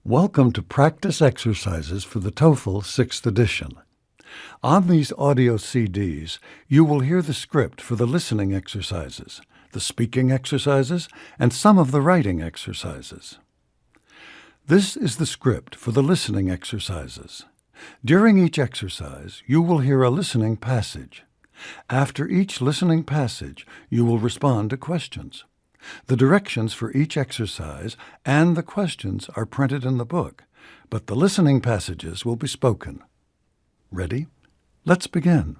Welcome to practice exercises for the Toefl 6th edition. On these audio CDs, you will hear the script for the listening exercises, the speaking exercises, and some of the writing exercises. This is the script for the listening exercises. During each exercise, you will hear a listening passage. After each listening passage, you will respond to questions. The directions for each exercise and the questions are printed in the book, but the listening passages will be spoken. Ready? Let's begin.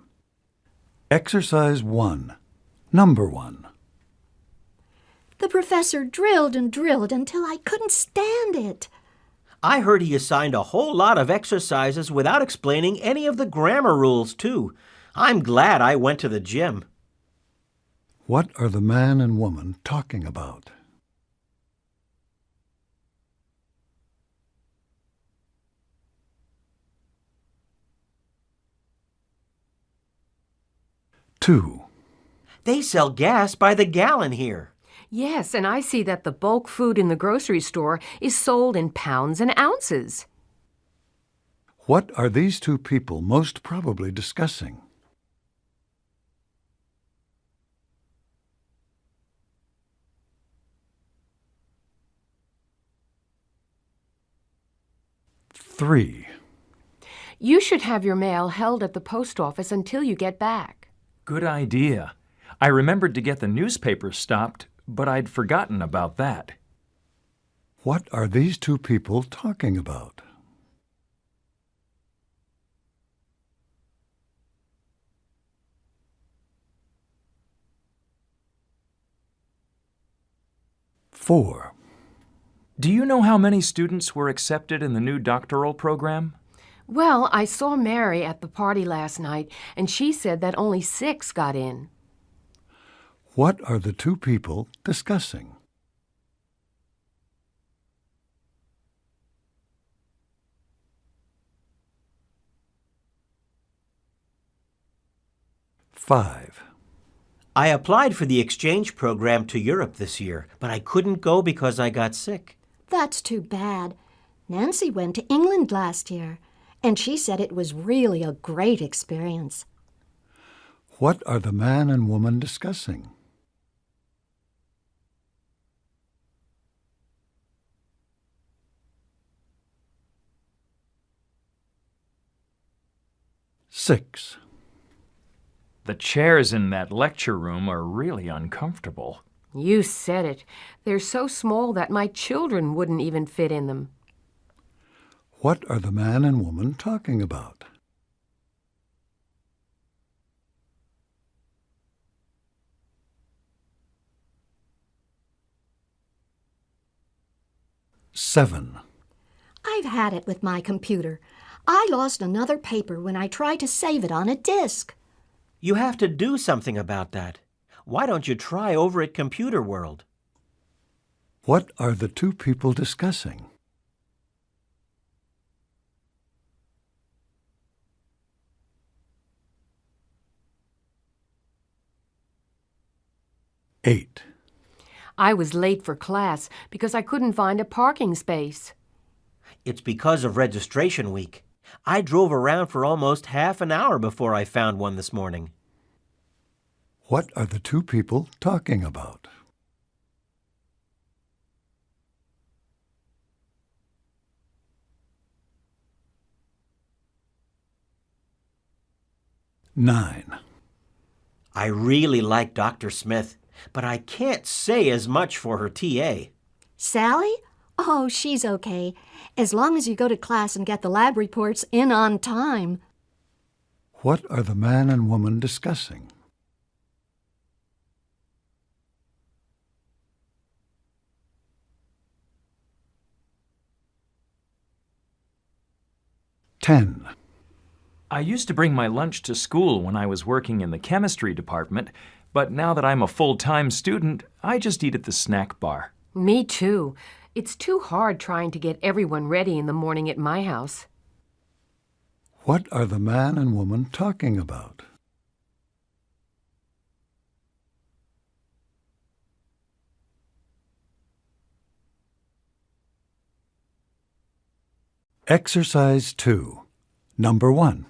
Exercise 1. Number 1. The professor drilled and drilled until I couldn't stand it. I heard he assigned a whole lot of exercises without explaining any of the grammar rules, too. I'm glad I went to the gym. What are the man and woman talking about? Two. They sell gas by the gallon here. Yes, and I see that the bulk food in the grocery store is sold in pounds and ounces. What are these two people most probably discussing? Three. You should have your mail held at the post office until you get back. Good idea. I remembered to get the newspaper stopped, but I'd forgotten about that. What are these two people talking about? Four. Do you know how many students were accepted in the new doctoral program? Well, I saw Mary at the party last night, and she said that only 6 got in. What are the two people discussing? Five. I applied for the exchange program to Europe this year, but I couldn't go because I got sick. That's too bad. Nancy went to England last year, and she said it was really a great experience. What are the man and woman discussing? Six. The chairs in that lecture room are really uncomfortable. You said it. They're so small that my children wouldn't even fit in them. What are the man and woman talking about? Seven. I've had it with my computer. I lost another paper when I tried to save it on a disk. You have to do something about that. Why don't you try over at Computer World? What are the two people discussing? Eight. I was late for class because I couldn't find a parking space. It's because of registration week. I drove around for almost half an hour before I found one this morning. What are the two people talking about? Nine. I really like Dr. Smith, but I can't say as much for her TA. Sally? Oh, she's okay, as long as you go to class and get the lab reports in on time. What are the man and woman discussing? Ten. I used to bring my lunch to school when I was working in the chemistry department, but now that I'm a full-time student, I just eat at the snack bar. Me too. It's too hard trying to get everyone ready in the morning at my house. What are the man and woman talking about? Exercise 2. Number 1.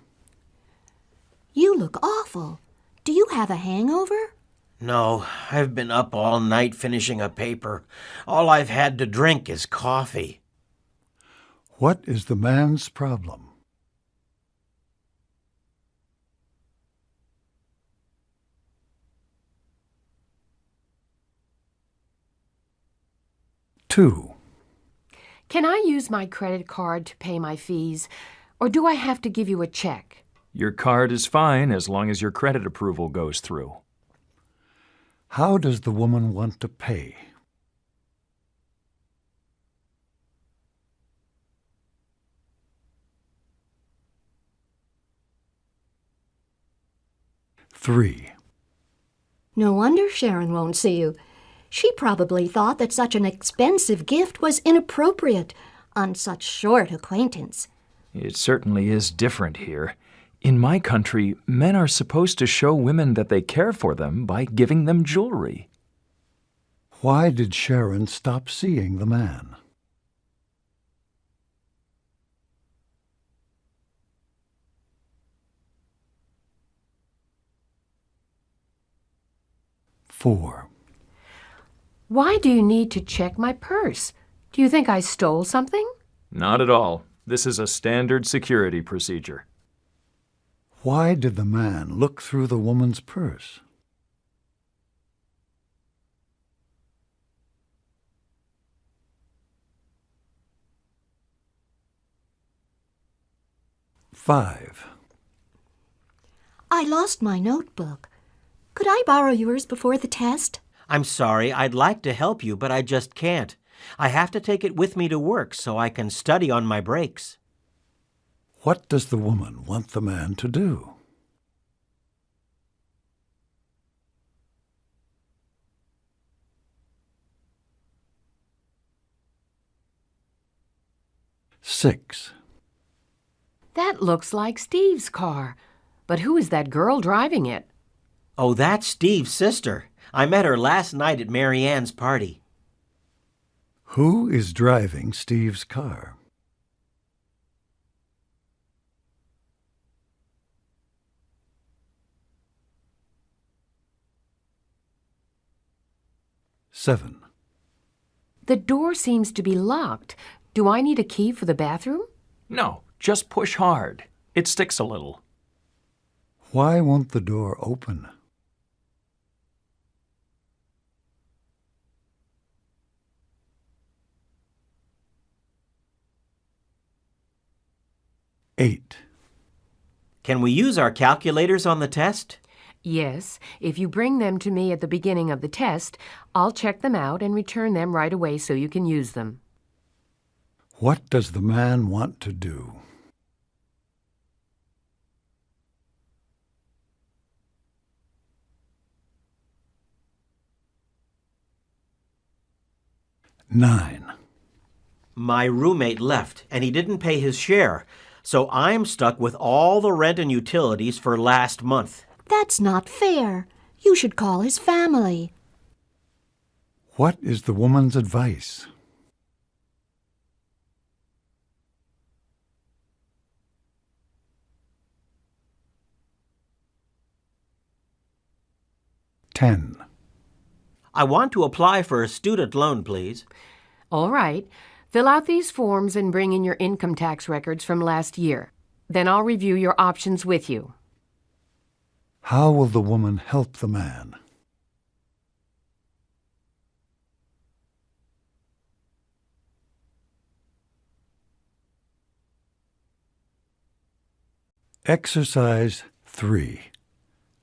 You look awful. Do you have a hangover? No, I've been up all night finishing a paper. All I've had to drink is coffee. What is the man's problem? Two. Can I use my credit card to pay my fees, or do I have to give you a check? Your card is fine as long as your credit approval goes through. How does the woman want to pay? Three. No wonder Sharon won't see you. She probably thought that such an expensive gift was inappropriate on such short acquaintance. It certainly is different here. In my country, men are supposed to show women that they care for them by giving them jewelry. Why did Sharon stop seeing the man? Four. Why do you need to check my purse? Do you think I stole something? Not at all. This is a standard security procedure. Why did the man look through the woman's purse? Five. I lost my notebook. Could I borrow yours before the test? I'm sorry, I'd like to help you, but I just can't. I have to take it with me to work so I can study on my breaks. What does the woman want the man to do? Six. That looks like Steve's car. But who is that girl driving it? Oh, that's Steve's sister. I met her last night at Mary Ann's party. Who is driving Steve's car? Seven. The door seems to be locked. Do I need a key for the bathroom? No, just push hard. It sticks a little. Why won't the door open? Eight. Can we use our calculators on the test? Yes, if you bring them to me at the beginning of the test, I'll check them out and return them right away so you can use them. What does the man want to do? Nine. My roommate left, and he didn't pay his share, so I'm stuck with all the rent and utilities for last month. That's not fair. You should call his family. What is the woman's advice? Ten. I want to apply for a student loan, please. All right. Fill out these forms and bring in your income tax records from last year. Then I'll review your options with you. How will the woman help the man? Exercise 3.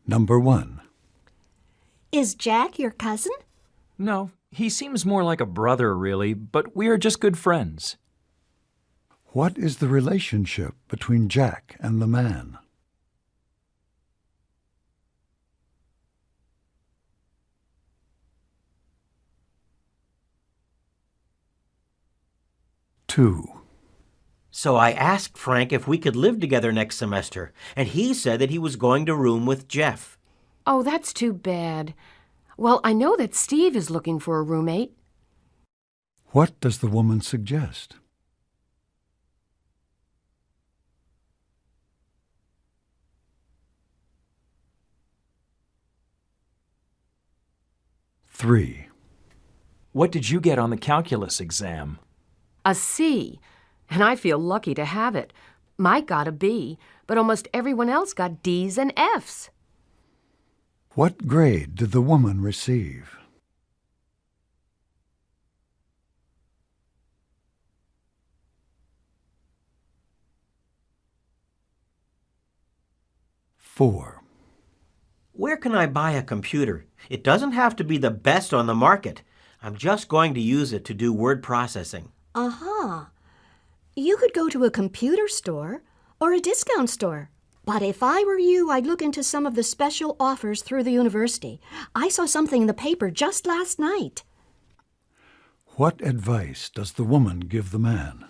Number 1. Is Jack your cousin? No, he seems more like a brother, really, but we are just good friends. What is the relationship between Jack and the man? Two. So I asked Frank if we could live together next semester, and he said that he was going to room with Jeff. Oh, that's too bad. Well, I know that Steve is looking for a roommate. What does the woman suggest? 3. What did you get on the calculus exam? A C, and I feel lucky to have it. Mike got a B, but almost everyone else got D's and F's. What grade did the woman receive? Four. Where can I buy a computer? It doesn't have to be the best on the market. I'm just going to use it to do word processing. Uh-huh. You could go to a computer store or a discount store. But if I were you, I'd look into some of the special offers through the university. I saw something in the paper just last night. What advice does the woman give the man?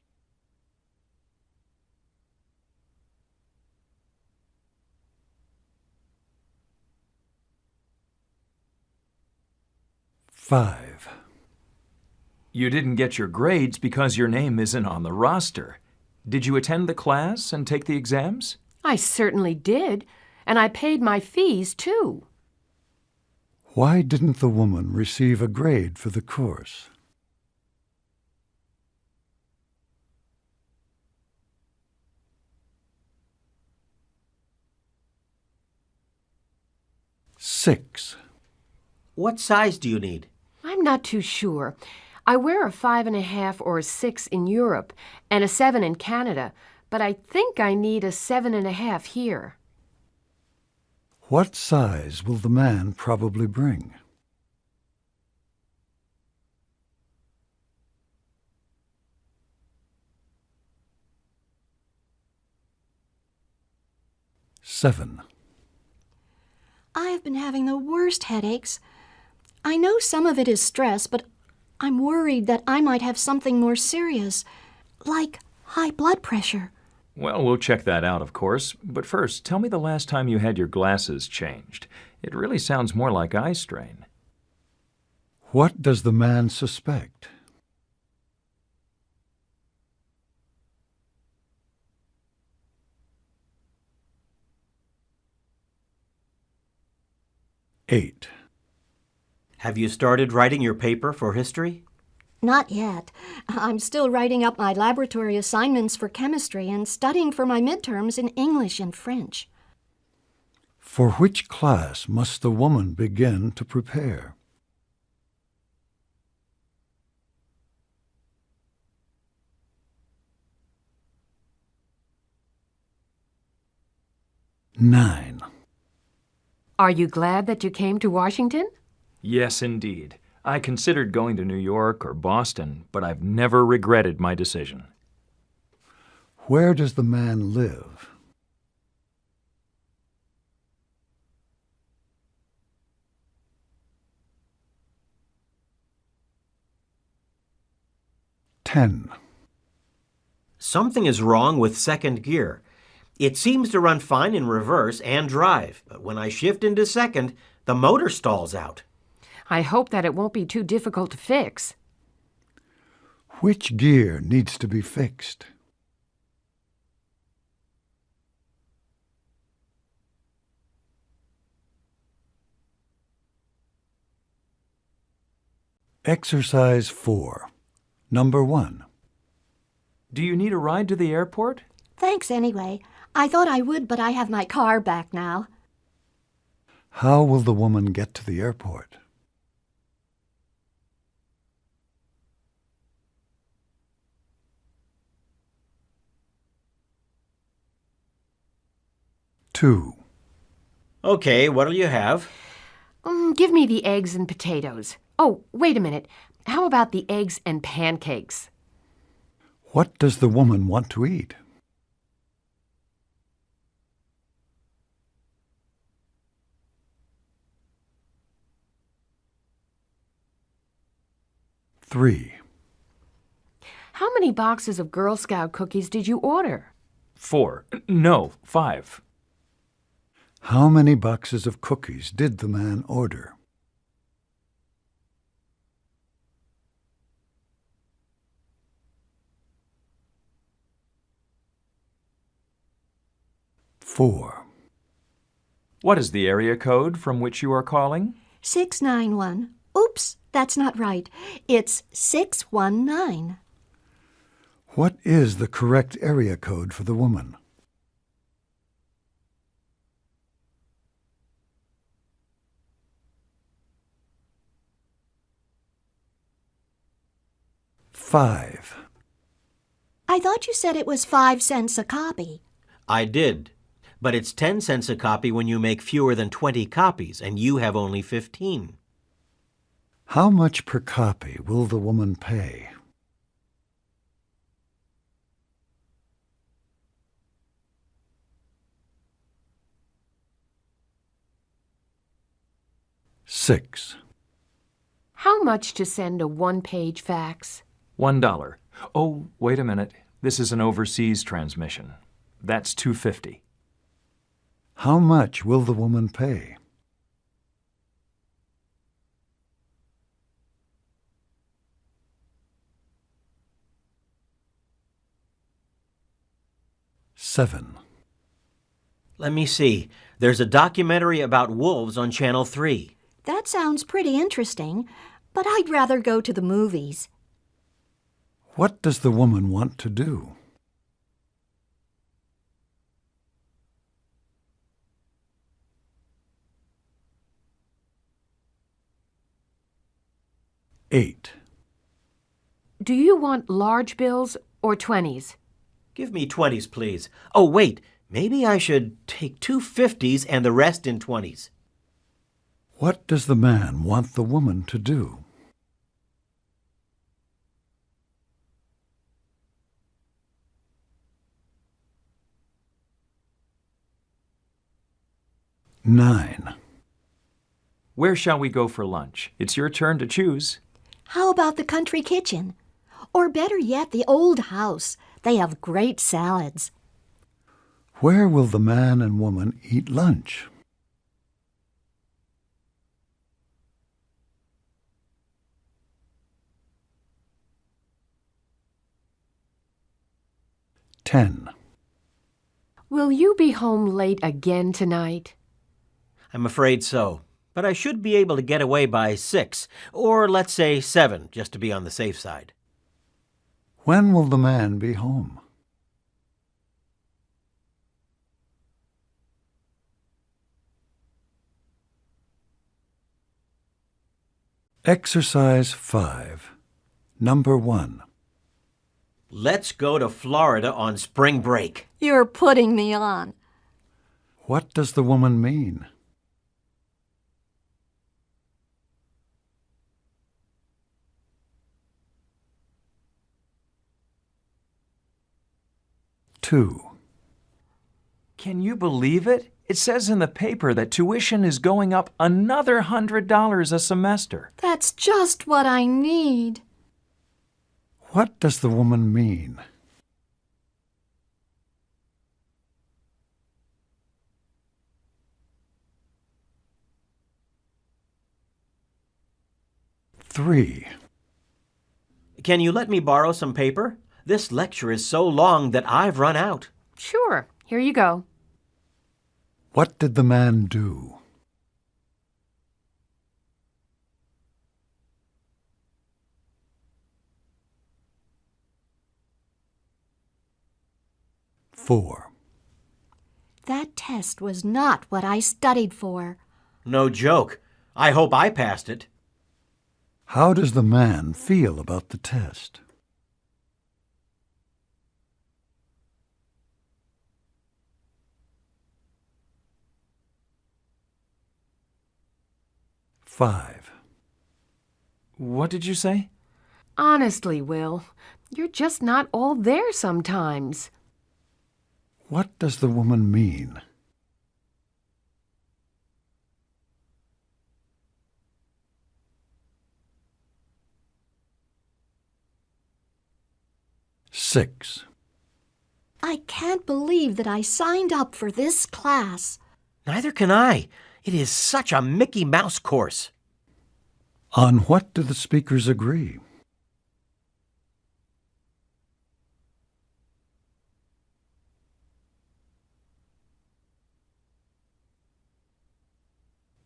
Five. You didn't get your grades because your name isn't on the roster. Did you attend the class and take the exams? I certainly did, and I paid my fees, too. Why didn't the woman receive a grade for the course? Six. What size do you need? I'm not too sure. I wear a 5.5 or a 6 in Europe and a 7 in Canada, but I think I need a 7.5 here. What size will the man probably bring? Seven. I have been having the worst headaches. I know some of it is stress, but I'm worried that I might have something more serious, like high blood pressure. Well, we'll check that out, of course. But first, tell me the last time you had your glasses changed. It really sounds more like eye strain. What does the man suspect? Eight. Have you started writing your paper for history? Not yet. I'm still writing up my laboratory assignments for chemistry and studying for my midterms in English and French. For which class must the woman begin to prepare? Nine. Are you glad that you came to Washington? Yes, indeed. I considered going to New York or Boston, but I've never regretted my decision. Where does the man live? Ten. Something is wrong with second gear. It seems to run fine in reverse and drive, but when I shift into second, the motor stalls out. I hope that it won't be too difficult to fix. Which gear needs to be fixed? Exercise 4. Number 1. Do you need a ride to the airport? Thanks anyway. I thought I would, but I have my car back now. How will the woman get to the airport? Two. Okay, what'll you have? Give me the eggs and potatoes. Oh, wait a minute. How about the eggs and pancakes? What does the woman want to eat? Three. How many boxes of Girl Scout cookies did you order? 4. No, 5. How many boxes of cookies did the man order? Four. What is the area code from which you are calling? 691. Oops. Oops, that's not right. It's 619. What is the correct area code for the woman? Five. I thought you said it was 5 cents a copy. I did. But it's 10 cents a copy when you make fewer than 20 copies, and you have only 15. How much per copy will the woman pay? Six. How much to send a one-page fax? $1. Oh, wait a minute. This is an overseas transmission. That's $2.50. How much will the woman pay? Seven. Let me see. There's a documentary about wolves on Channel 3. That sounds pretty interesting, but I'd rather go to the movies. What does the woman want to do? Eight. Do you want large bills or 20s? Give me 20s, please. Oh, wait. Maybe I should take 2 50s and the rest in 20s. What does the man want the woman to do? Nine. Where shall we go for lunch? It's your turn to choose. How about the country kitchen? Or better yet, the old house. They have great salads. Where will the man and woman eat lunch? Ten. Will you be home late again tonight? I'm afraid so. But I should be able to get away by 6, or let's say 7, just to be on the safe side. When will the man be home? Exercise 5. Number 1. Let's go to Florida on spring break. You're putting me on. What does the woman mean? Two. Can you believe it? It says in the paper that tuition is going up another $100 a semester. That's just what I need. What does the woman mean? Three. Can you let me borrow some paper? This lecture is so long that I've run out. Sure. Here you go. What did the man do? Four. That test was not what I studied for. No joke. I hope I passed it. How does the man feel about the test? Five. What did you say? Honestly, Will, you're just not all there sometimes. What does the woman mean? Six. I can't believe that I signed up for this class. Neither can I. It is such a Mickey Mouse course. On what do the speakers agree?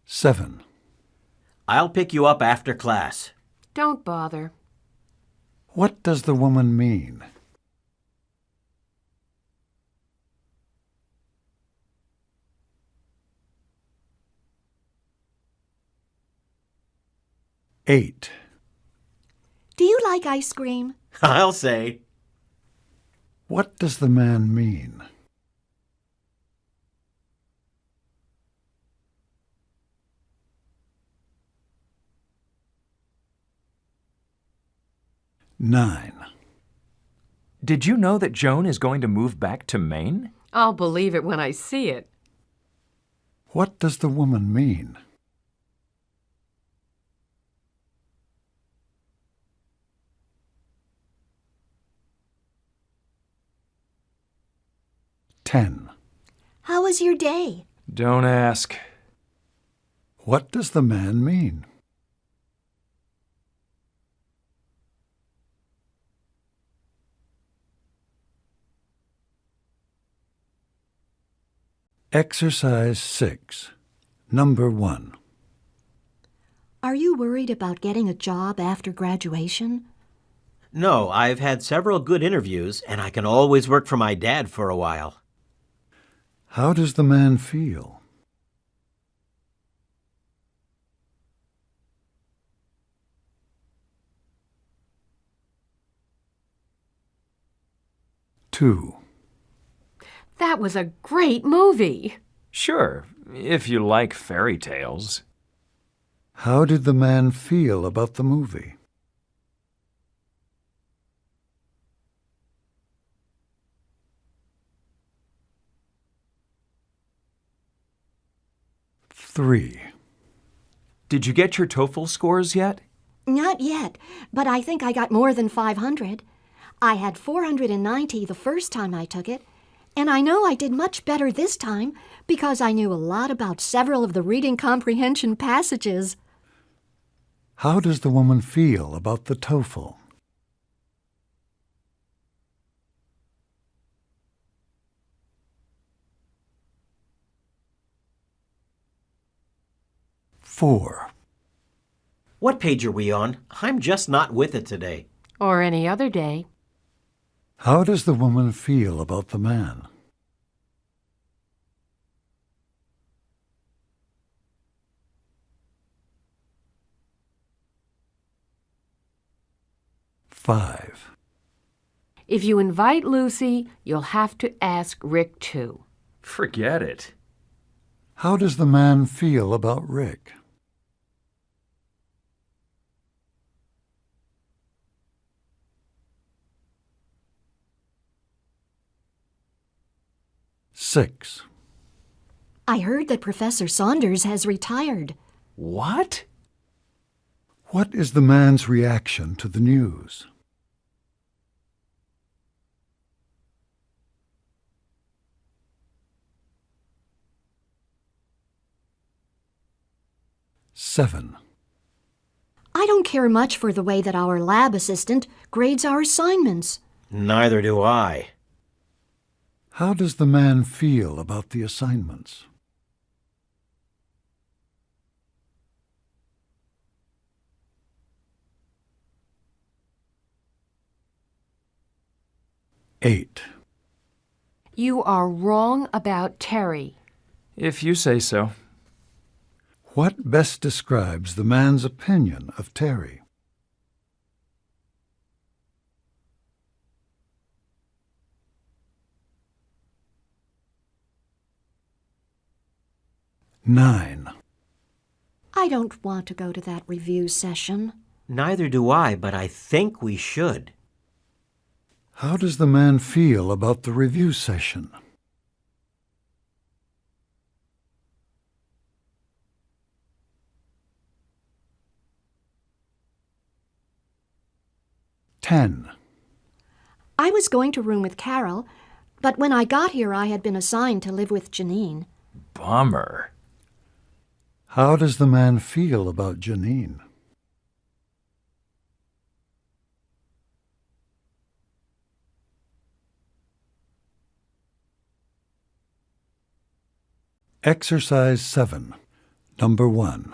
Seven. I'll pick you up after class. Don't bother. What does the woman mean? Eight. Do you like ice cream? I'll say. What does the man mean? Nine. Did you know that Joan is going to move back to Maine? I'll believe it when I see it. What does the woman mean? Ten. How was your day? Don't ask. What does the man mean? Exercise 6, number 1. Are you worried about getting a job after graduation? No, I've had several good interviews, and I can always work for my dad for a while. How does the man feel? Two. That was a great movie. Sure, if you like fairy tales. How did the man feel about the movie? Three. Did you get your Toefl scores yet? Not yet, but I think I got more than 500. I had 490 the first time I took it, and I know I did much better this time because I knew a lot about several of the reading comprehension passages. How does the woman feel about the Toefl? Four. What page are we on? I'm just not with it today. Or any other day. How does the woman feel about the man? Five. If you invite Lucy, you'll have to ask Rick too. Forget it. How does the man feel about Rick? Six. I heard that Professor Saunders has retired. What? What is the man's reaction to the news? Seven. I don't care much for the way that our lab assistant grades our assignments. Neither do I. How does the man feel about the assignments? Eight. You are wrong about Terry. If you say so. What best describes the man's opinion of Terry? Nine. I don't want to go to that review session. Neither do I, but I think we should. How does the man feel about the review session? Ten. I was going to room with Carol, but when I got here I had been assigned to live with Janine. Bummer. How does the man feel about Janine? Exercise 7, number 1.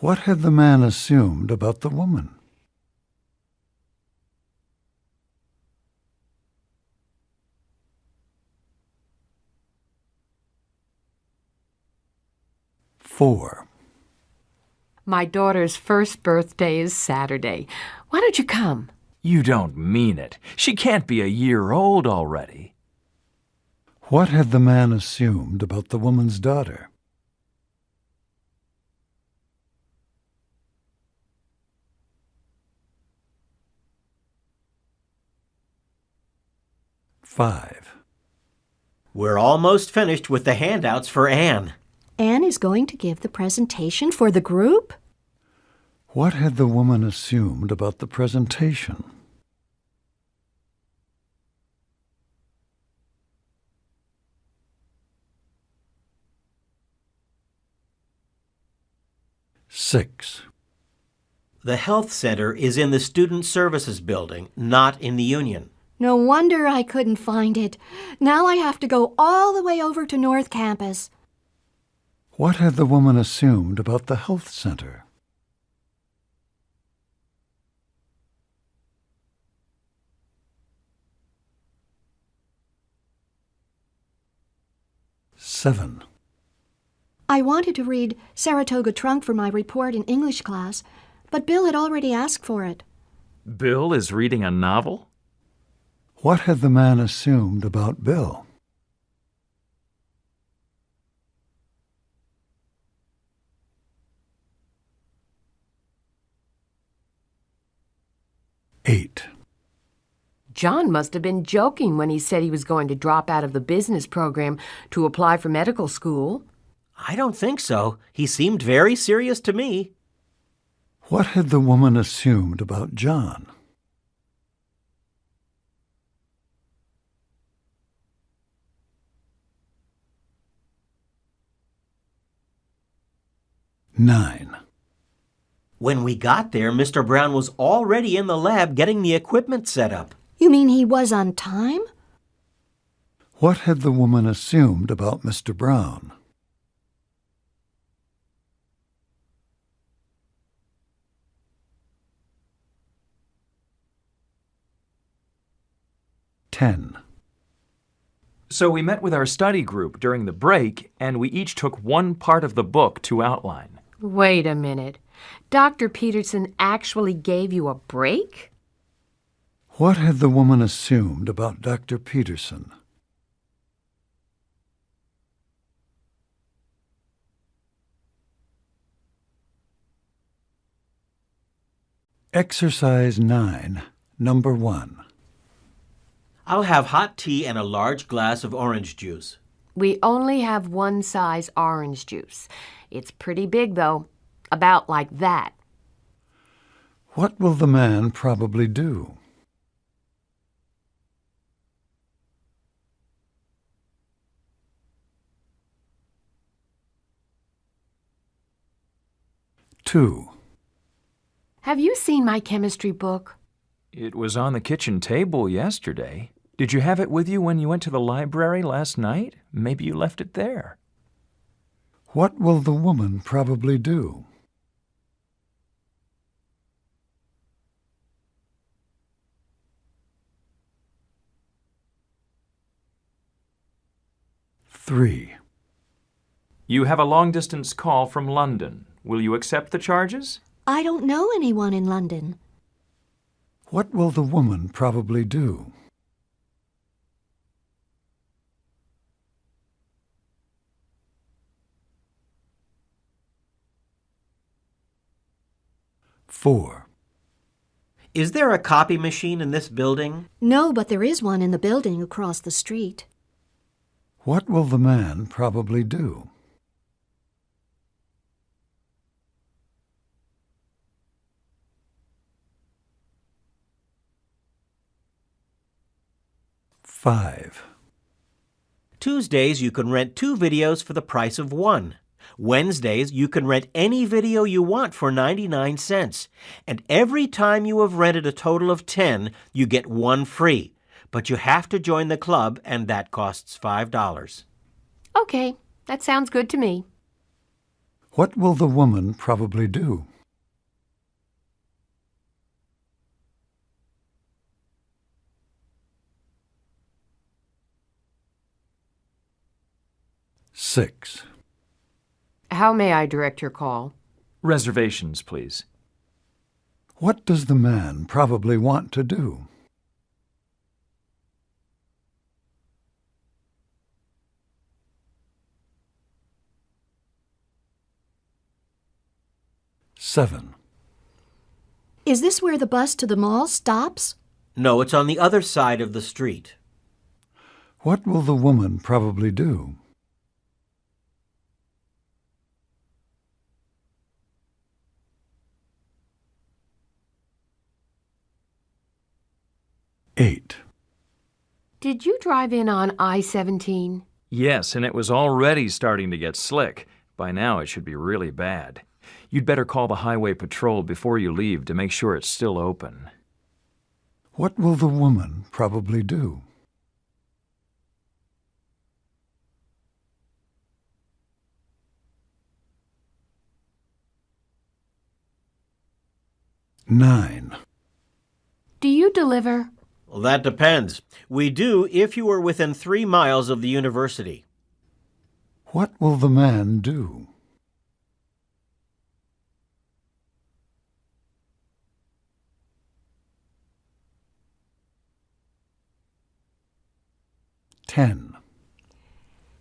What had the man assumed about the woman? Four. My daughter's first birthday is Saturday. Why don't you come? You don't mean it. She can't be a year old already. What had the man assumed about the woman's daughter? Five. We're almost finished with the handouts for Anne. Anne is going to give the presentation for the group? What had the woman assumed about the presentation? Six. The health center is in the Student Services Building, not in the Union. No wonder I couldn't find it. Now I have to go all the way over to North Campus. What had the woman assumed about the health center? Seven. I wanted to read Saratoga Trunk for my report in English class, but Bill had already asked for it. Bill is reading a novel? What had the man assumed about Bill? Eight. John must have been joking when he said he was going to drop out of the business program to apply for medical school. I don't think so. He seemed very serious to me. What had the woman assumed about John? Nine. When we got there, Mr. Brown was already in the lab getting the equipment set up. You mean he was on time? What had the woman assumed about Mr. Brown? Ten. So we met with our study group during the break, and we each took one part of the book to outline. Wait a minute. Dr. Peterson actually gave you a break? What had the woman assumed about Dr. Peterson? Exercise 9, number 1. I'll have hot tea and a large glass of orange juice. We only have one size orange juice. It's pretty big, though. About like that. What will the man probably do? Two. Have you seen my chemistry book? It was on the kitchen table yesterday. Did you have it with you when you went to the library last night? Maybe you left it there. What will the woman probably do? Three. You have a long-distance call from London. Will you accept the charges? I don't know anyone in London. What will the woman probably do? Four. Is there a copy machine in this building? No, but there is one in the building across the street. What will the man probably do? Five. Tuesdays, you can rent 2 videos for the price of 1. Wednesdays, you can rent any video you want for 99 cents. And every time you have rented a total of 10, you get 1 free. But you have to join the club, and that costs $5. Okay, that sounds good to me. What will the woman probably do? Six. How may I direct your call? Reservations, please. What does the man probably want to do? Seven. Is this where the bus to the mall stops? No, it's on the other side of the street. What will the woman probably do? Eight. Did you drive in on I-17? Yes, and it was already starting to get slick. By now, it should be really bad. You'd better call the highway patrol before you leave to make sure it's still open. What will the woman probably do? Nine. Do you deliver? Well, that depends. We do if you are within 3 miles of the university. What will the man do? Ten.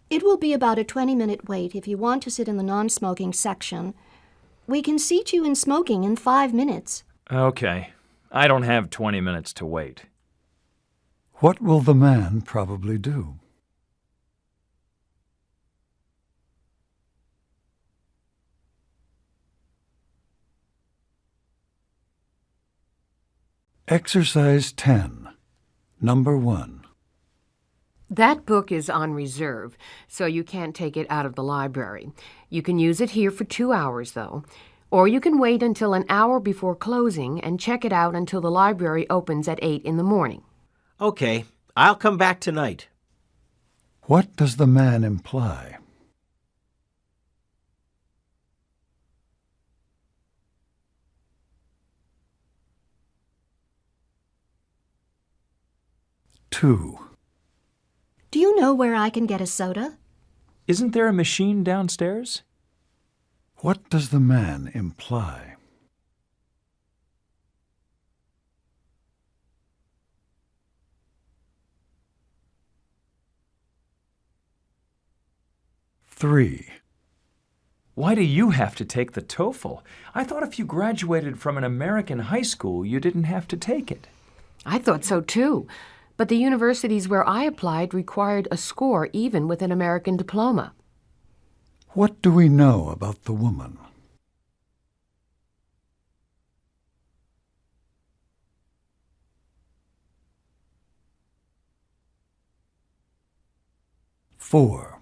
It will be about a 20-minute wait if you want to sit in the non-smoking section. We can seat you in smoking in 5 minutes. Okay. I don't have 20 minutes to wait. What will the man probably do? Exercise 10. Number 1. That book is on reserve, so you can't take it out of the library. You can use it here for 2 hours, though. Or you can wait until an hour before closing and check it out until the library opens at 8 in the morning. Okay, I'll come back tonight. What does the man imply? Two. Do you know where I can get a soda? Isn't there a machine downstairs? What does the man imply? Three. Why do you have to take the Toefl? I thought if you graduated from an American high school, you didn't have to take it. I thought so, too. But the universities where I applied required a score even with an American diploma. What do we know about the woman? Four.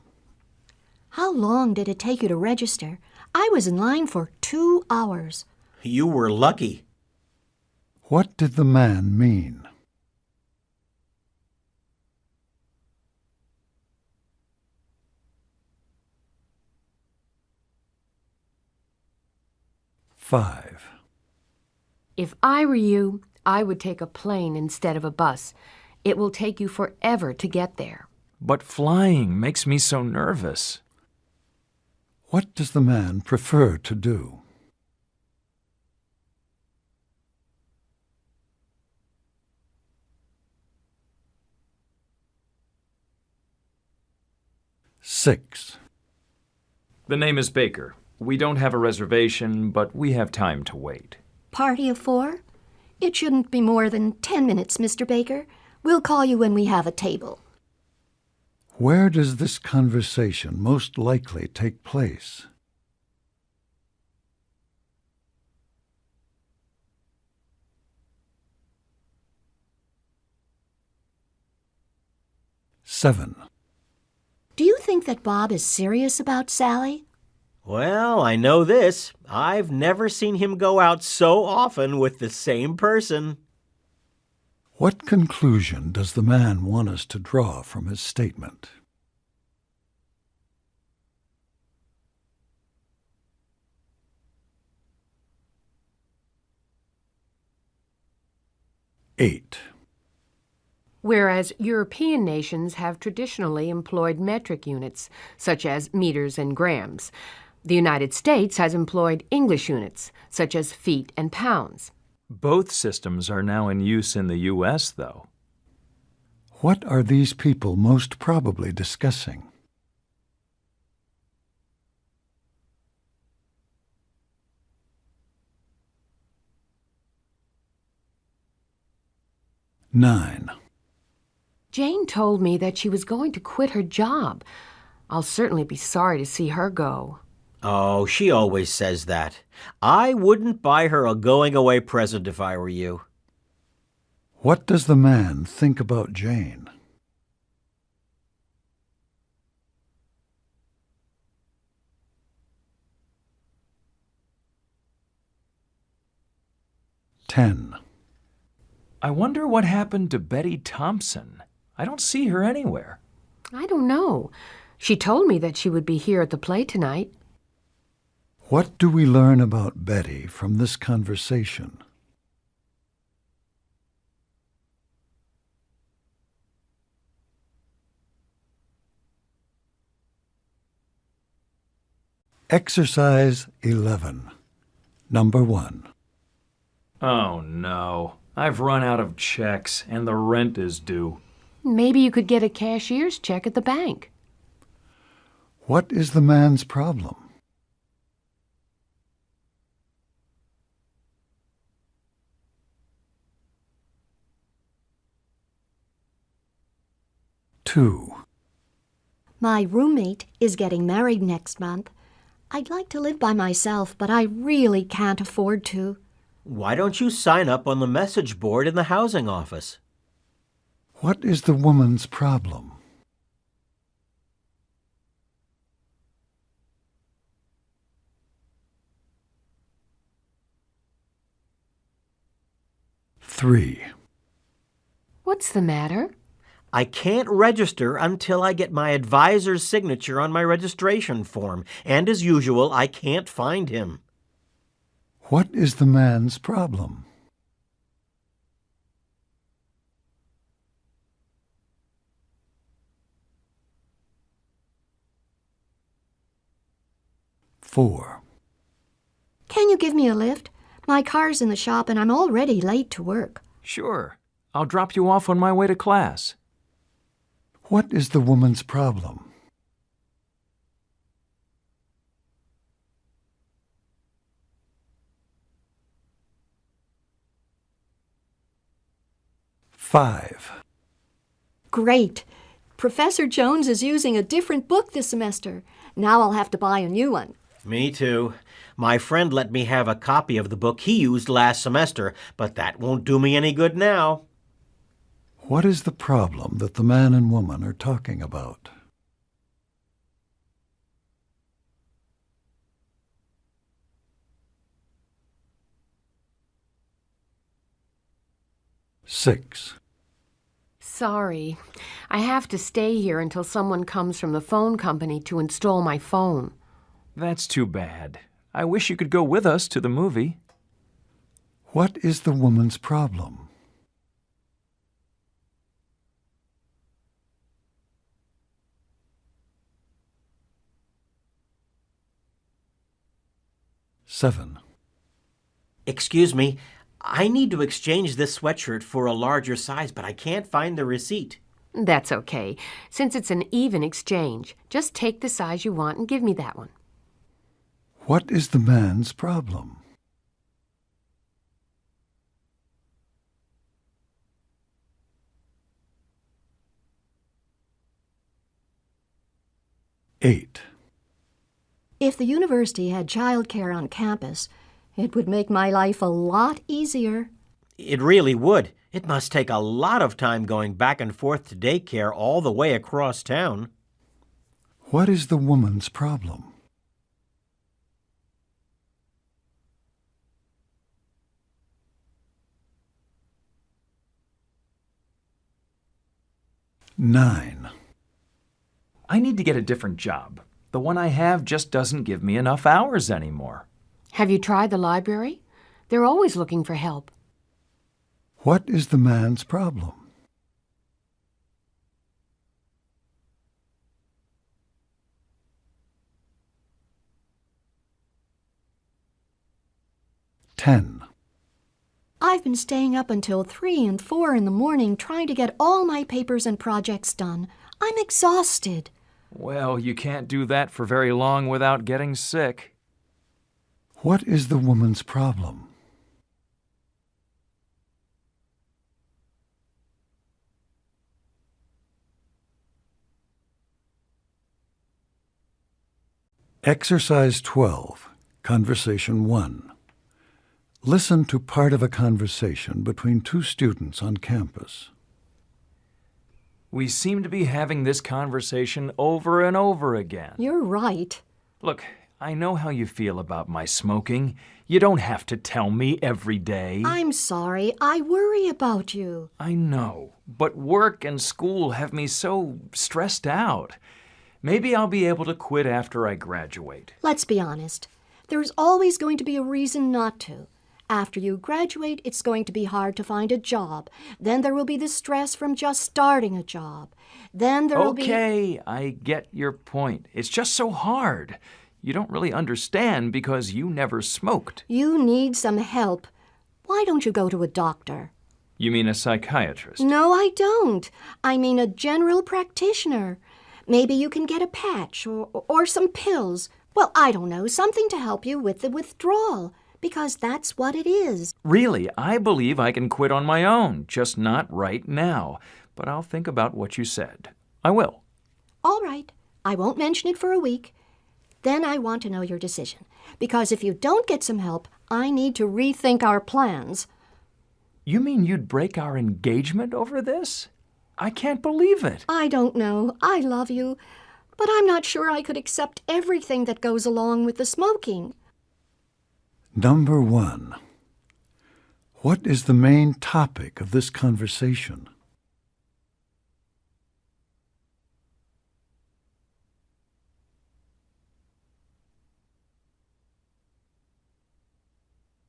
How long did it take you to register? I was in line for 2 hours. You were lucky. What did the man mean? Five. If I were you, I would take a plane instead of a bus. It will take you forever to get there. But flying makes me so nervous. What does the man prefer to do? Six. The name is Baker. We don't have a reservation, but we have time to wait. Party of 4? It shouldn't be more than 10 minutes, Mr. Baker. We'll call you when we have a table. Where does this conversation most likely take place? Seven. Do you think that Bob is serious about Sally? Well, I know this. I've never seen him go out so often with the same person. What conclusion does the man want us to draw from his statement? 8. Whereas European nations have traditionally employed metric units, such as meters and grams. The United States has employed English units, such as feet and pounds. Both systems are now in use in the U.S., though. What are these people most probably discussing? Nine. Jane told me that she was going to quit her job. I'll certainly be sorry to see her go. Oh, she always says that. I wouldn't buy her a going-away present if I were you. What does the man think about Jane? Ten. I wonder what happened to Betty Thompson. I don't see her anywhere. I don't know. She told me that she would be here at the play tonight. What do we learn about Betty from this conversation? Exercise 11. Number 1. Oh, no. I've run out of checks, and the rent is due. Maybe you could get a cashier's check at the bank. What is the man's problem? Two. My roommate is getting married next month. I'd like to live by myself, but I really can't afford to. Why don't you sign up on the message board in the housing office? What is the woman's problem? Three. What's the matter? I can't register until I get my advisor's signature on my registration form, and as usual, I can't find him. What is the man's problem? Four. Can you give me a lift? My car's in the shop and I'm already late to work. Sure. I'll drop you off on my way to class. What is the woman's problem? Five. Great. Professor Jones is using a different book this semester. Now I'll have to buy a new one. Me too. My friend let me have a copy of the book he used last semester, but that won't do me any good now. What is the problem that the man and woman are talking about? Six. Sorry. I have to stay here until someone comes from the phone company to install my phone. That's too bad. I wish you could go with us to the movie. What is the woman's problem? Seven. Excuse me, I need to exchange this sweatshirt for a larger size, but I can't find the receipt. That's okay. Since it's an even exchange, just take the size you want and give me that one. What is the man's problem? Eight. If the university had childcare on campus, it would make my life a lot easier. It really would. It must take a lot of time going back and forth to daycare all the way across town. What is the woman's problem? Nine. I need to get a different job. The one I have just doesn't give me enough hours anymore. Have you tried the library? They're always looking for help. What is the man's problem? Ten. I've been staying up until 3 and 4 in the morning trying to get all my papers and projects done. I'm exhausted. Well, you can't do that for very long without getting sick. What is the woman's problem? Exercise 12, Conversation 1. Listen to part of a conversation between two students on campus. We seem to be having this conversation over and over again. You're right. Look, I know how you feel about my smoking. You don't have to tell me every day. I'm sorry. I worry about you. I know, but work and school have me so stressed out. Maybe I'll be able to quit after I graduate. Let's be honest. There's always going to be a reason not to. After you graduate, it's going to be hard to find a job. Then there will be the stress from just starting a job. Then there will be... Okay, I get your point. It's just so hard. You don't really understand because you never smoked. You need some help. Why don't you go to a doctor? You mean a psychiatrist? No, I don't. I mean a general practitioner. Maybe you can get a patch or some pills. Well, I don't know, something to help you with the withdrawal. Because that's what it is. Really, I believe I can quit on my own, just not right now. But I'll think about what you said. I will. All right. I won't mention it for a week. Then I want to know your decision. Because if you don't get some help, I need to rethink our plans. You mean you'd break our engagement over this? I can't believe it. I don't know. I love you. But I'm not sure I could accept everything that goes along with the smoking. Number 1. What is the main topic of this conversation?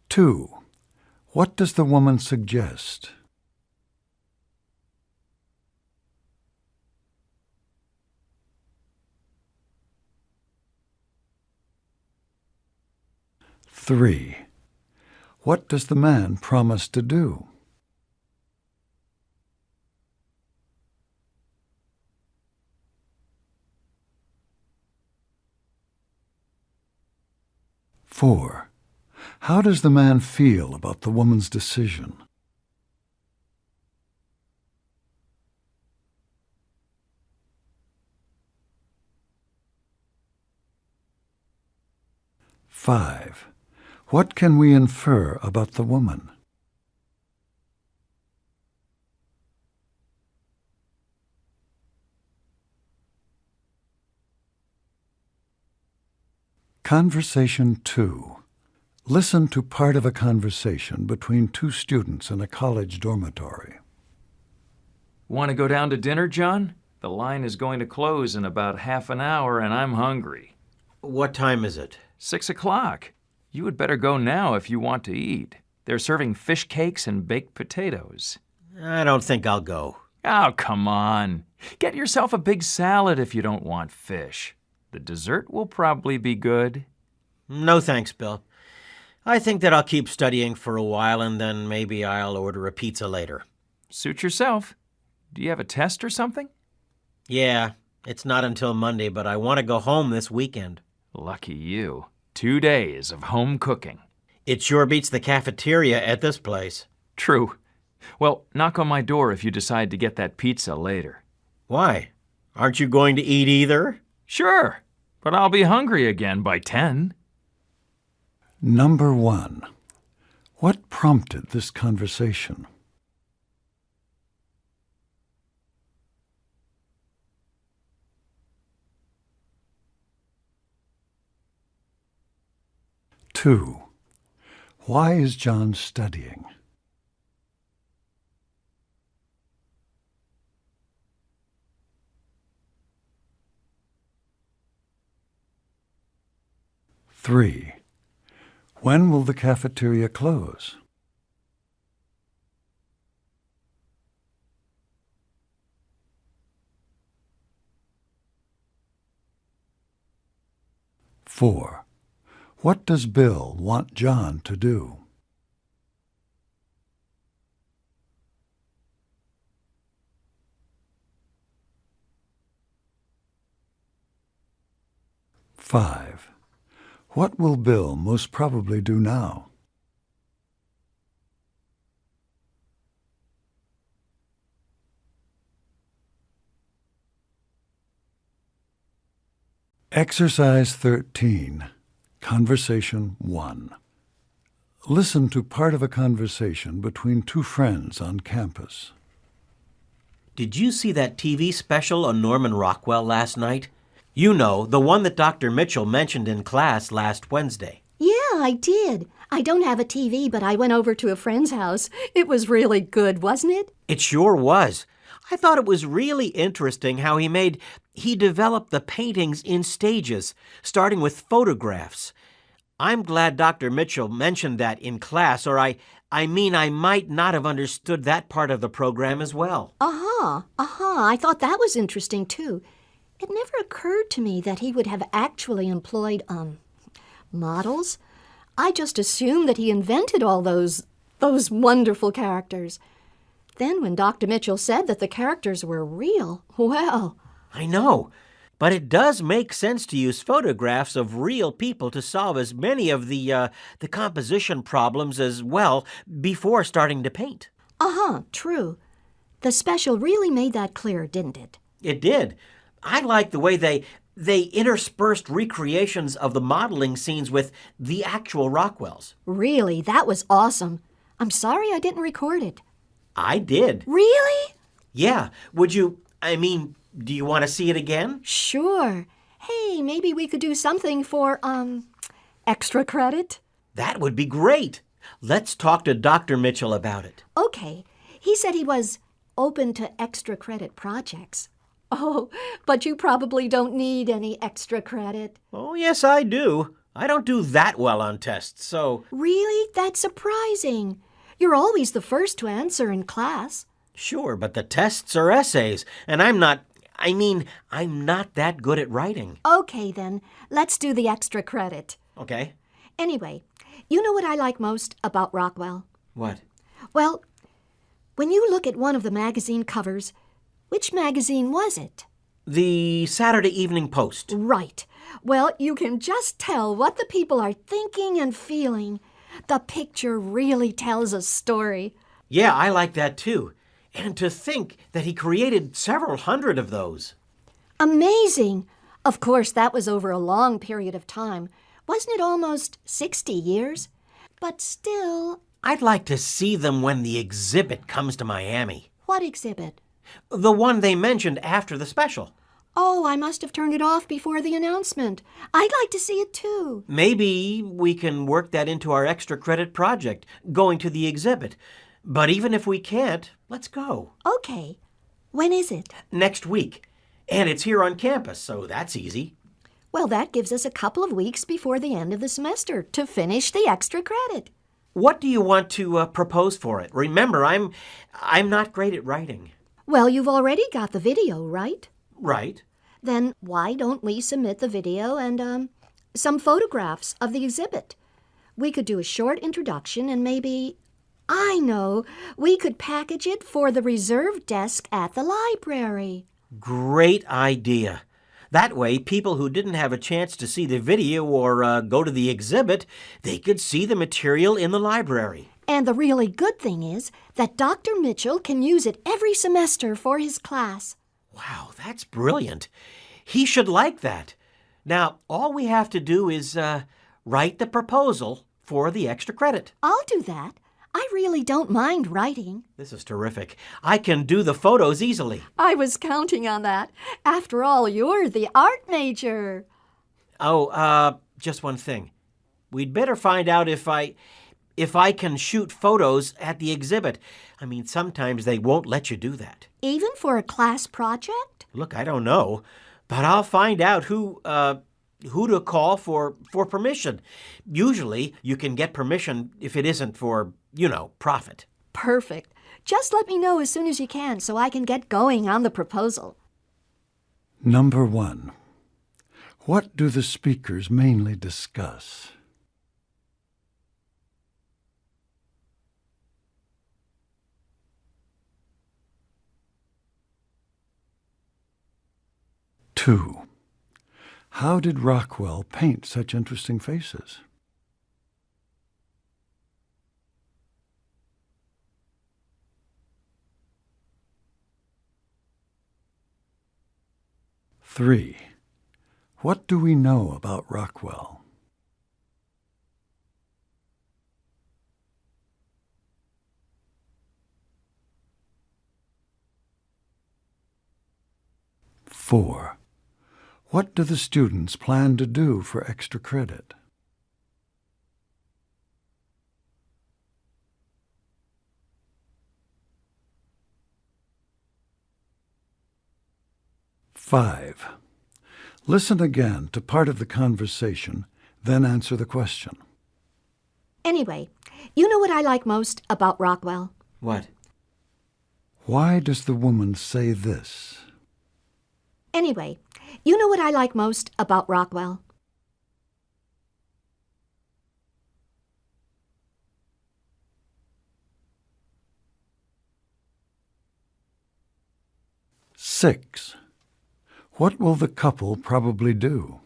Two. What does the woman suggest? Three. What does the man promise to do? Four. How does the man feel about the woman's decision? Five. What can we infer about the woman? Conversation 2. Listen to part of a conversation between two students in a college dormitory. Want to go down to dinner, John? The line is going to close in about half an hour, and I'm hungry. What time is it? 6 o'clock. You had better go now if you want to eat. They're serving fish cakes and baked potatoes. I don't think I'll go. Oh, come on. Get yourself a big salad if you don't want fish. The dessert will probably be good. No thanks, Bill. I think that I'll keep studying for a while and then maybe I'll order a pizza later. Suit yourself. Do you have a test or something? Yeah, it's not until Monday, but I want to go home this weekend. Lucky you. 2 days of home cooking. It sure beats the cafeteria at this place. True. Well, knock on my door if you decide to get that pizza later. Why? Aren't you going to eat either? Sure, but I'll be hungry again by 10. Number 1. What prompted this conversation? Two. Why is John studying? Three. When will the cafeteria close? 4. What does Bill want John to do? 5. What will Bill most probably do now? 13. Conversation 1. Listen to part of a conversation between two friends on campus. Did you see that TV special on Norman Rockwell last night? You know, the one that Dr. Mitchell mentioned in class last Wednesday. Yeah, I did. I don't have a TV, but I went over to a friend's house. It was really good, wasn't it? It sure was. I thought it was really interesting how he developed the paintings in stages, starting with photographs. I'm glad Dr. Mitchell mentioned that in class, or I might not have understood that part of the program as well. I thought that was interesting, too. It never occurred to me that he would have actually employed, models. I just assumed that he invented all those wonderful characters. Then when Dr. Mitchell said that the characters were real, well... I know, but it does make sense to use photographs of real people to solve as many of the composition problems as well before starting to paint. True. The special really made that clear, didn't it? It did. I like the way they interspersed recreations of the modeling scenes with the actual Rockwells. Really, that was awesome. I'm sorry I didn't record it. I did. Really? Yeah. Do you want to see it again? Sure. Hey, maybe we could do something for, extra credit? That would be great. Let's talk to Dr. Mitchell about it. Okay. He said he was open to extra credit projects. Oh, but you probably don't need any extra credit. Oh, yes, I do. I don't do that well on tests, so... Really? That's surprising. You're always the first to answer in class. Sure, but the tests are essays, and I'm not that good at writing. Okay, then. Let's do the extra credit. Okay. Anyway, you know what I like most about Rockwell? What? Well, when you look at one of the magazine covers, which magazine was it? The Saturday Evening Post. Right. Well, you can just tell what the people are thinking and feeling. The picture really tells a story. Yeah, I like that too. And to think that he created several hundred of those. Amazing. Of course, that was over a long period of time. Wasn't it almost 60 years? But still... I'd like to see them when the exhibit comes to Miami. What exhibit? The one they mentioned after the special. Oh, I must have turned it off before the announcement. I'd like to see it too. Maybe we can work that into our extra credit project, going to the exhibit. But even if we can't, let's go. Okay. When is it? Next week. And it's here on campus, so that's easy. Well, that gives us a couple of weeks before the end of the semester to finish the extra credit. What do you want to propose for it? Remember, I'm not great at writing. Well, you've already got the video, right? Right. Then why don't we submit the video and, some photographs of the exhibit? We could do a short introduction and maybe... I know, we could package it for the reserve desk at the library. Great idea. That way, people who didn't have a chance to see the video or go to the exhibit, they could see the material in the library. And the really good thing is that Dr. Mitchell can use it every semester for his class. Wow, that's brilliant. He should like that. Now, all we have to do is write the proposal for the extra credit. I'll do that. I really don't mind writing. This is terrific. I can do the photos easily. I was counting on that. After all, you're the art major. Oh, just one thing. We'd better find out if I can shoot photos at the exhibit. I mean, sometimes they won't let you do that. Even for a class project? Look, I don't know, but I'll find out who to call for permission. Usually, you can get permission if it isn't for, profit. Perfect. Just let me know as soon as you can so I can get going on the proposal. Number 1. What do the speakers mainly discuss? Two. How did Rockwell paint such interesting faces? Three. What do we know about Rockwell? Four. What do the students plan to do for extra credit? Five. Listen again to part of the conversation, then answer the question. Anyway, you know what I like most about Rockwell? What? Why does the woman say this? Anyway, you know what I like most about Rockwell? Six. What will the couple probably do?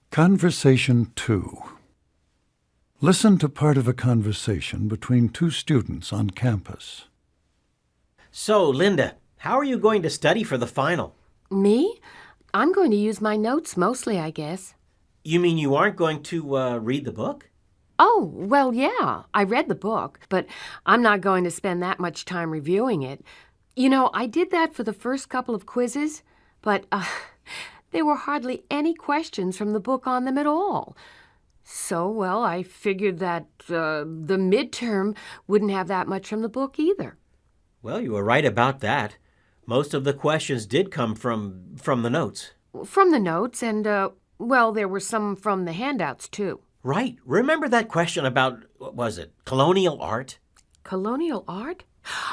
Conversation 2. Listen to part of a conversation between two students on campus. So, Linda, how are you going to study for the final? Me? I'm going to use my notes mostly, I guess. You mean you aren't going to read the book? Oh, well, yeah, I read the book, but I'm not going to spend that much time reviewing it. You know, I did that for the first couple of quizzes, but there were hardly any questions from the book on them at all. So, well, I figured that the midterm wouldn't have that much from the book either. Well, you were right about that. Most of the questions did come from the notes. From the notes, and, well, there were some from the handouts, too. Right. Remember that question about, what was it, colonial art? Colonial art?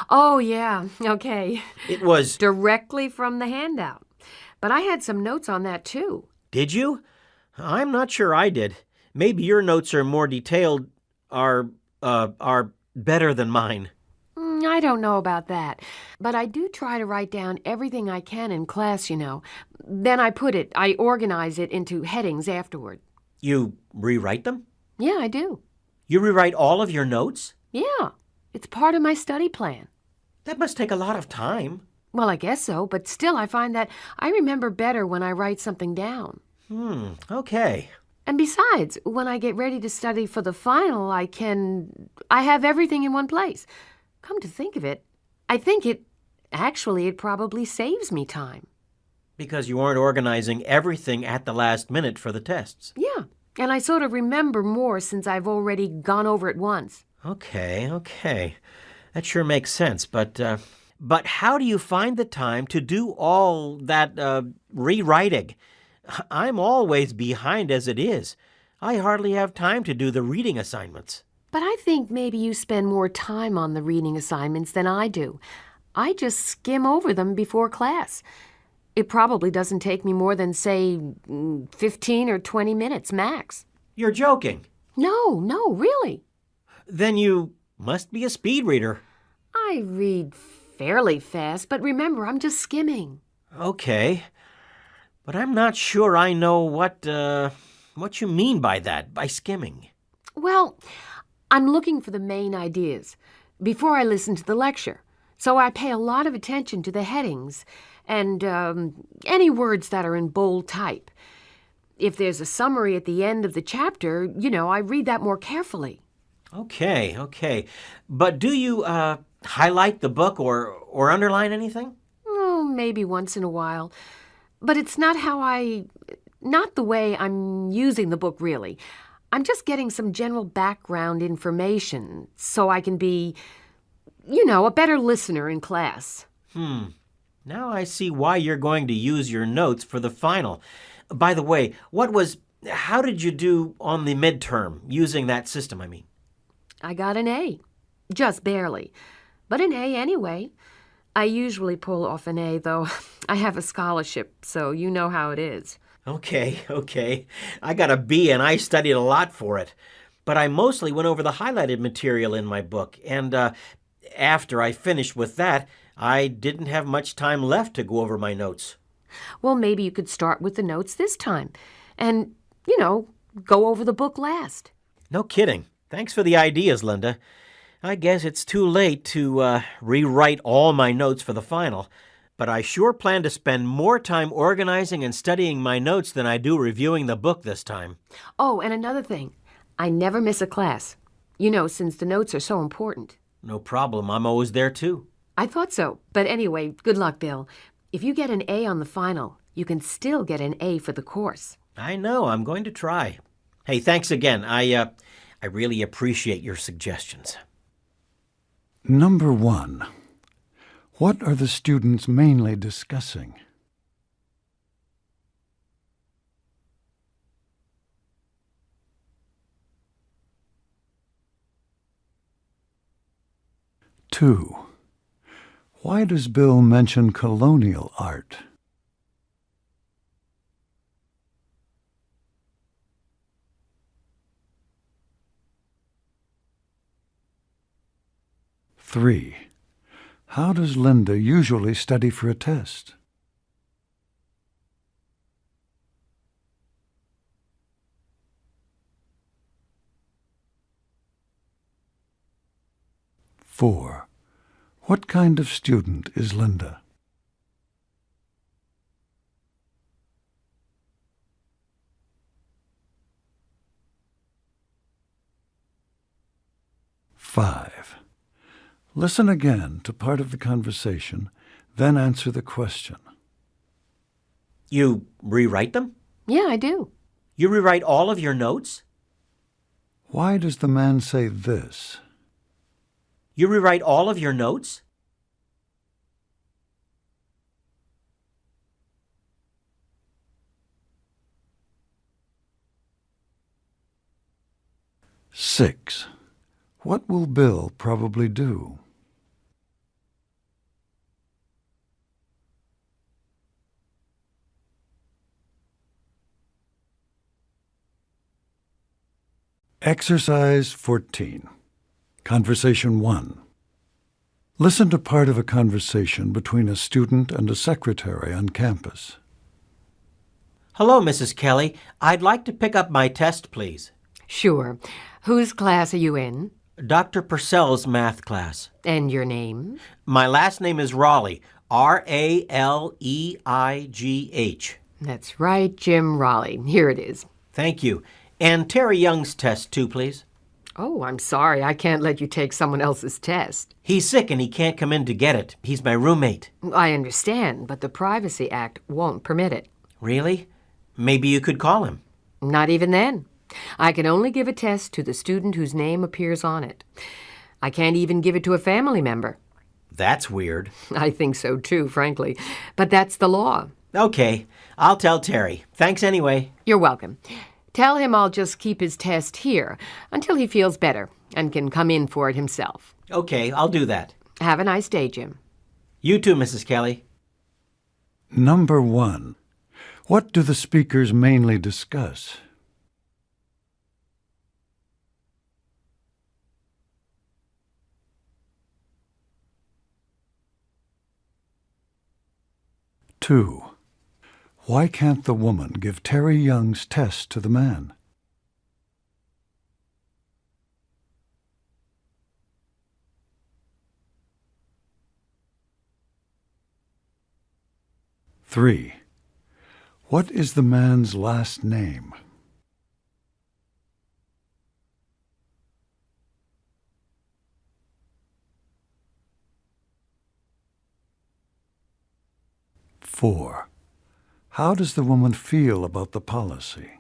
Oh, yeah, okay. It was... Directly from the handout. But I had some notes on that, too. Did you? I'm not sure I did. Maybe your notes are more detailed, are better than mine. I don't know about that. But I do try to write down everything I can in class, you know. Then I organize it into headings afterward. You rewrite them? Yeah, I do. You rewrite all of your notes? Yeah, it's part of my study plan. That must take a lot of time. Well, I guess so, but still I find that I remember better when I write something down. Okay. And besides, when I get ready to study for the final, I have everything in one place. Come to think of it, I think it probably saves me time. Because you aren't organizing everything at the last minute for the tests. Yeah, and I sort of remember more since I've already gone over it once. Okay. That sure makes sense, but how do you find the time to do all that rewriting? I'm always behind as it is. I hardly have time to do the reading assignments. But I think maybe you spend more time on the reading assignments than I do. I just skim over them before class. It probably doesn't take me more than, say, 15 or 20 minutes max. You're joking. No, really. Then you must be a speed reader. I read fairly fast, but remember, I'm just skimming. Okay. But I'm not sure I know what you mean by that, by skimming. Well, I'm looking for the main ideas before I listen to the lecture. So I pay a lot of attention to the headings and any words that are in bold type. If there's a summary at the end of the chapter, I read that more carefully. Okay. But do you highlight the book or underline anything? Oh, maybe once in a while. But it's not the way I'm using the book, really. I'm just getting some general background information so I can be, a better listener in class. Now I see why you're going to use your notes for the final. By the way, how did you do on the midterm, using that system, I mean? I got an A. Just barely. But an A anyway. I usually pull off an A, though. I have a scholarship, so you know how it is. Okay. I got a B and I studied a lot for it. But I mostly went over the highlighted material in my book, and after I finished with that, I didn't have much time left to go over my notes. Well, maybe you could start with the notes this time and, go over the book last. No kidding. Thanks for the ideas, Linda. I guess it's too late to rewrite all my notes for the final, but I sure plan to spend more time organizing and studying my notes than I do reviewing the book this time. Oh, and another thing. I never miss a class. Since the notes are so important. No problem. I'm always there, too. I thought so. But anyway, good luck, Bill. If you get an A on the final, you can still get an A for the course. I know. I'm going to try. Hey, thanks again. I really appreciate your suggestions. Number 1. What are the students mainly discussing? Two. Why does Bill mention colonial art? 3. How does Linda usually study for a test? 4. What kind of student is Linda? 5. Listen again to part of the conversation, then answer the question. You rewrite them? Yeah, I do. You rewrite all of your notes? Why does the man say this? You rewrite all of your notes? Six. What will Bill probably do? 14. Conversation 1. Listen to part of a conversation between a student and a secretary on campus. Hello, Mrs. Kelly. I'd like to pick up my test, please. Sure. Whose class are you in? Dr. Purcell's math class. And your name? My last name is Raleigh. Raleigh. That's right, Jim Raleigh. Here it is. Thank you. And Terry Young's test, too, please. Oh, I'm sorry. I can't let you take someone else's test. He's sick and he can't come in to get it. He's my roommate. I understand, but the Privacy Act won't permit it. Really? Maybe you could call him. Not even then. I can only give a test to the student whose name appears on it. I can't even give it to a family member. That's weird. I think so, too, frankly. But that's the law. Okay. I'll tell Terry. Thanks anyway. You're welcome. Tell him I'll just keep his test here until he feels better and can come in for it himself. Okay, I'll do that. Have a nice day, Jim. You too, Mrs. Kelly. Number 1. What do the speakers mainly discuss? 2. Why can't the woman give Terry Young's test to the man? 3. What is the man's last name? 4. How does the woman feel about the policy?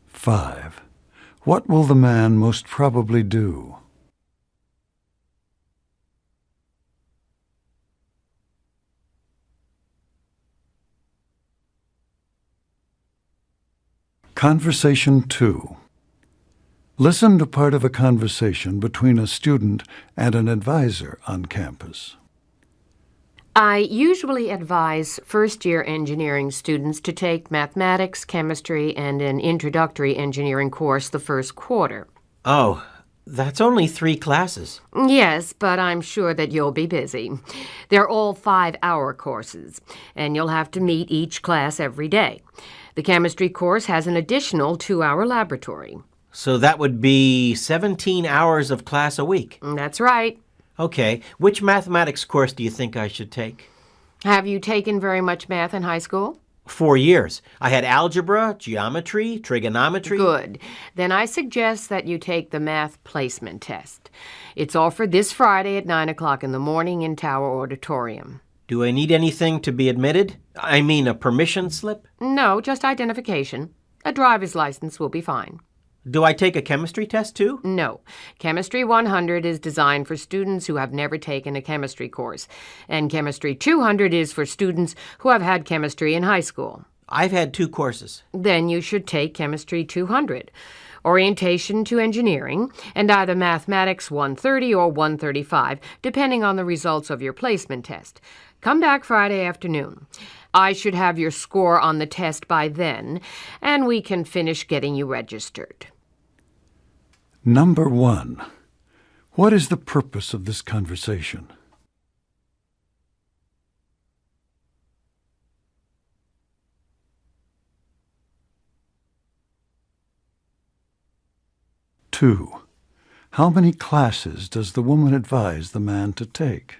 5. What will the man most probably do? Conversation 2. Listen to part of a conversation between a student and an advisor on campus. I usually advise first-year engineering students to take mathematics, chemistry, and an introductory engineering course the first quarter. Oh, that's only 3 classes. Yes, but I'm sure that you'll be busy. They're all 5-hour courses, and you'll have to meet each class every day. The chemistry course has an additional 2-hour laboratory. So that would be 17 hours of class a week. That's right. Okay, which mathematics course do you think I should take? Have you taken very much math in high school? 4 years. I had algebra, geometry, trigonometry. Good. Then I suggest that you take the math placement test. It's offered this Friday at 9 o'clock in the morning in Tower Auditorium. Do I need anything to be admitted? I mean, a permission slip? No, just identification. A driver's license will be fine. Do I take a chemistry test too? No. Chemistry 100 is designed for students who have never taken a chemistry course, and Chemistry 200 is for students who have had chemistry in high school. I've had 2 courses. Then you should take Chemistry 200, Orientation to Engineering, and either Mathematics 130 or 135, depending on the results of your placement test. Come back Friday afternoon. I should have your score on the test by then, and we can finish getting you registered. Number 1. What is the purpose of this conversation? Two. How many classes does the woman advise the man to take?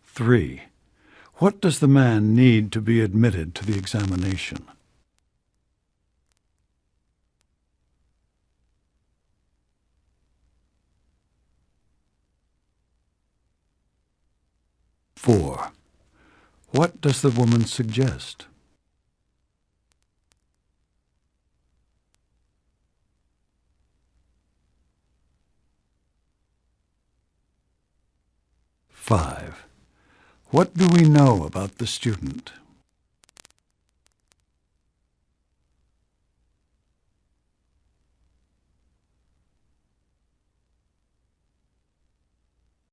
3. What does the man need to be admitted to the examination? 4. What does the woman suggest? 5. What do we know about the student?